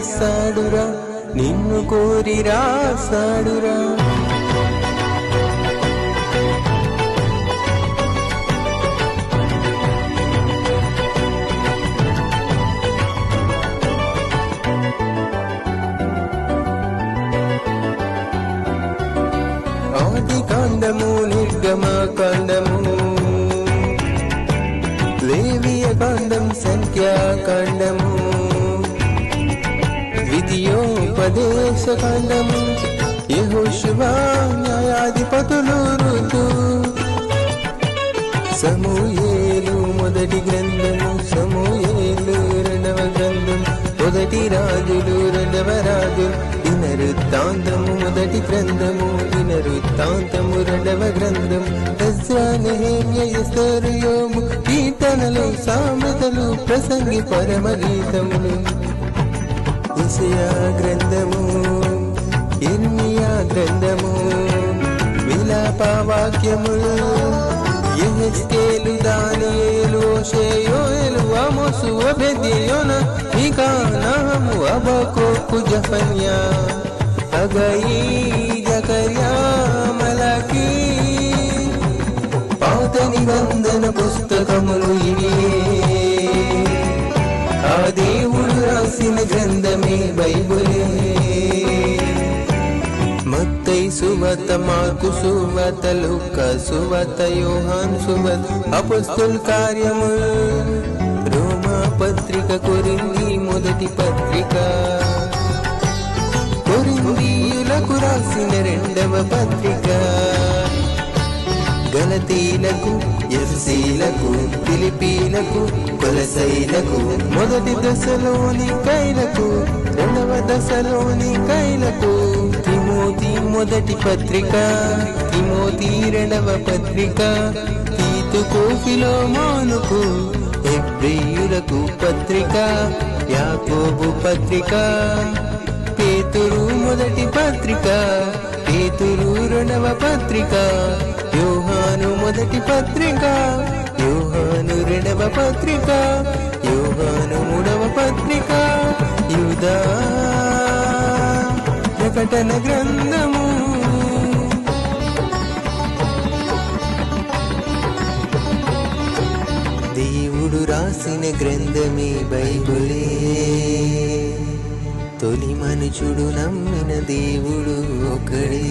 రాసాడురా, నిన్ను కోరి రాసాడురా. ఆది కాండము, నిర్గమ కాండము, లేవియ కాండం, సంఖ్యాకాండము, ద్వితీయోపదేశ కాండము, యెహోషువ న్యాయాధిపతులు, ఋతు, సమూయేలు మొదటి గ్రంథము, సమూయేలు రెండవ గ్రంథం, మొదటి రాజులు రెండవ రాజులు, దినవృత్తాంతము మొదటి గ్రంథము, దినవృత్తాంతము రెండవ గ్రంథం, ఎజ్రా నెహెమ్యా ఎస్తేరు యోబు, కీర్తనలు సామెతలు ప్రసంగి పరమగీతములు, యెషయా గ్రంథము, ఇర్మీయా గ్రంథము, విలాప వాక్యములు, యెహెజ్కేలు, దానియేలు, హోషేయ, యోయేలు, ఆమోసు, ఓబేద్య, యోనా, మీకా, నహము, హబక్కూకు, జెఫన్యా, హగ్గయి, జకర్యా, మలాకీ. పాత నిబంధన పుస్తకములు ఇవియే, ఆ దేవుడు రాసిన గ్రంథమే బైబిలే. మత్తయి సువార్త, మార్కు సువార్త, లూకా సువార్త, యోహాను సువార్త, అపోస్తలుల కార్యములు, రోమా పత్రిక, కొరింథీ మొదటి పత్రిక, కొరింథీయులకు రాసిన రెండవ పత్రిక, గలతీలకు, ఎఫెసీలకు, ఫిలిప్పీలకు, కొలసైలకు, మొదటి దశలోనికైలకు, రెండవ దశలోనికైలకు, తిమోతి మొదటి పత్రిక, తిమోతి రెండవ పత్రిక, తీతుకు, ఫిలోమోనుకు, హెబ్రీయులకు పత్రిక, యాకోబు పత్రిక, పేతురు మొదటి పత్రిక, పేతురు రెండవ పత్రిక, యోహాను మొదటి పత్రిక, యోహాను రెండవ పత్రిక, యోహాను మూడవ పత్రిక, యూదా ప్రకటన గ్రంథము. దేవుడు రాసిన గ్రంథమే బైబిలే, తొలి మనుషుడు నమ్మిన దేవుడు ఒకడే.